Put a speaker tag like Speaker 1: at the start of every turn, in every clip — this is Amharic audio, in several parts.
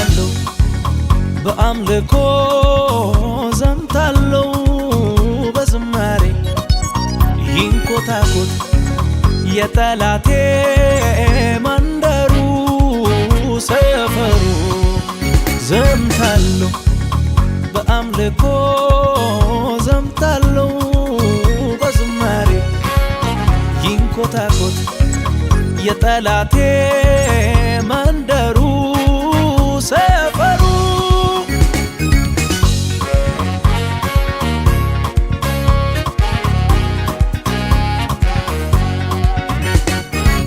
Speaker 1: ዘምታለሁ በአምልኮ ዘምታለሁ በዝማሬ ይንኮታኮት የጠላቴ መንደሩ ሰፈሩ ዘምታለሁ በአምልኮ ዘምታለሁ በዝማሬ ይንኮታኮት የጠላቴ መንደሩ ሰፈሩ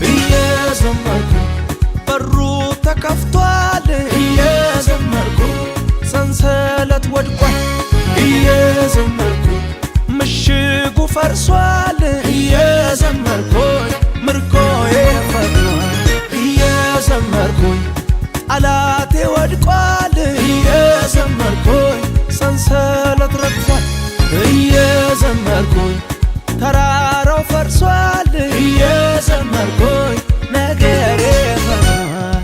Speaker 1: እየዘመርኩ በሩ ተከፍቷል እየዘመርኩ ሰንሰለት ወድቋል እየዘመርኩ ምሽጉ ፈርሷል እየዘመርኩኝ ምርኮዬ ፈጥኗል እየዘመርኩኝ ጠላቴ ወድቋል እየዘመርኩኝ ሰንሰለት ረግፏል እየዘመርኩኝ ተራራው ፈርሷል እየዘመርኩኝ ነገሬ ፈጥኗል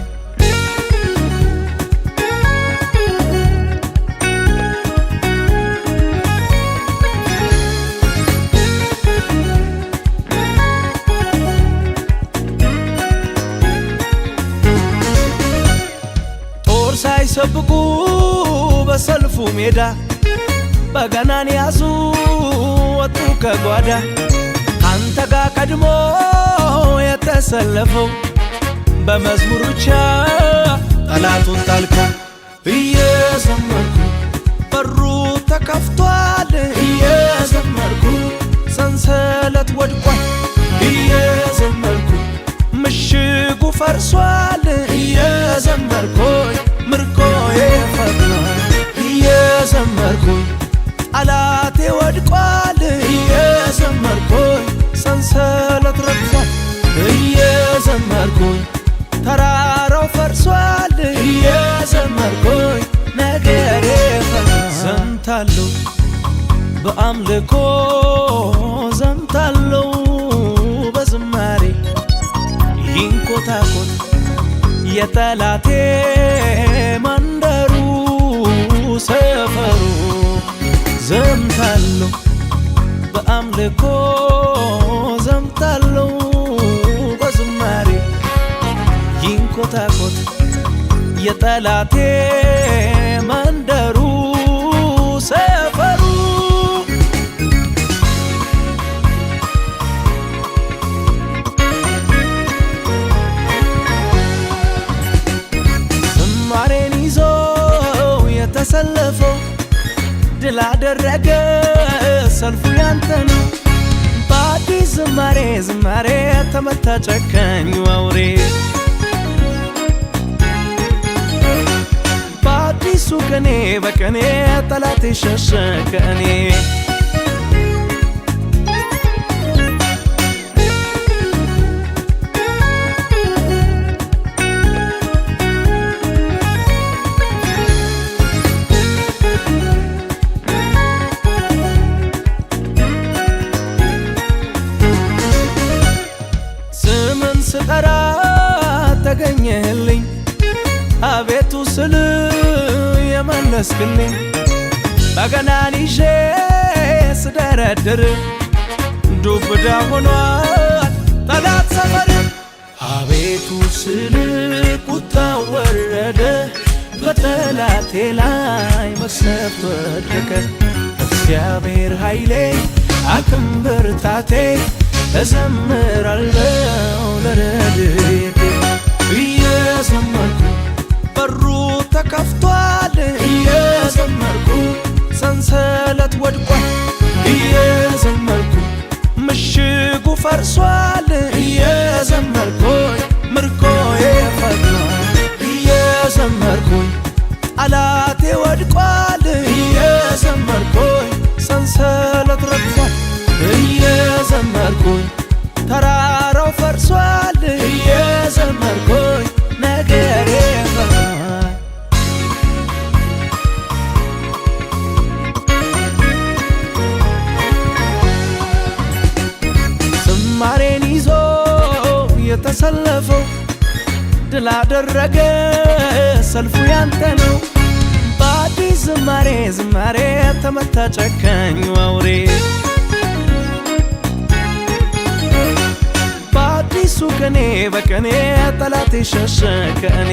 Speaker 1: ሳይሰብቁ በሰልፉ ሜዳ በገናን ያዙ ወጡ ከጓዳ አንተ ጋር ቀድሞ የተሰለፈው በመዝሙር ብቻ ጠላቱን ጣልከው እየዘመርኩ በሩ ተከፍቷል እየዘመርኩ ሰንሰለት ወድቋል እየዘመርኩ ምሽጉ ፈርሷል እየዘመርኩኝ ምርኮዬ ፈጥኗል እየዘመርኩኝ ጠላቴ ወድቋል እየዘመርኩኝ ሰንሰለት ረግፏል እየዘመርኩኝ ተራራው ፈርሷል እየዘመርኩኝ ነገሬ ፈጥኗል ዘምታለሁ በአምልኮ ዘምታለሁ በዝማሬ ይንኮታኮት የጠላቴ መንደሩ ሰፈሩ ዘምታለሁ በአምልኮ ዘምታለሁ በዝማሬ ይንኮታኮት የጠላቴ መንደሩ ሰፈሩ ዝማሬን ይዞ የተሰለፈው ድል አደረገ ሰልፉ ያንተ ነው በአዲስ ዝማሬ ዝማሬ ተመታ ጨካኙ አውሬ በአዲሱ ቅኔ በቅኔ ጠላቴ ሸሸ ከእኔ ስጠራ ተገኘህልኝ አቤቱ ስል የመለስክልኝ በገናን ይዤ ስደረድር ዱብዳ ሆኗል ጠላት ሰፈር አቤቱ ስል ቁጣው ወረደ በጠላቴ ላይ መቅሰፍት ወደቀ እግዚአብሔር ኃይሌ አቅም ብርታቴ እዘምራለሁ ለረድኤቴ እየዘመርኩ በሩ ተከፍቷል እየዘመርኩ ሰንሰለት ወድቋል እየዘመርኩ ምሽጉ ፈርሷል እየዘመርኩኝ ምርኮዬ ፈጥኗል እየዘመርኩኝ ጠላቴ ወድቋል እየዘመርኩኝ ሰንሰለት ረግፏል እየዘመርኩኝ ተራራው ፈርሷል እየዘመርኩኝ ነገሬ ፈጥኗል ዝማሬን ይዞ የተሰለፈው ድል አደረገ ሰልፉ ያንተ ነው። በአዲስ ዝማሬ ዝማሬ ተመታ ጨካኙ አውሬ በአዲሱ ቀኔ በቀኔ ጠላቴ ሸሸ ከእኔ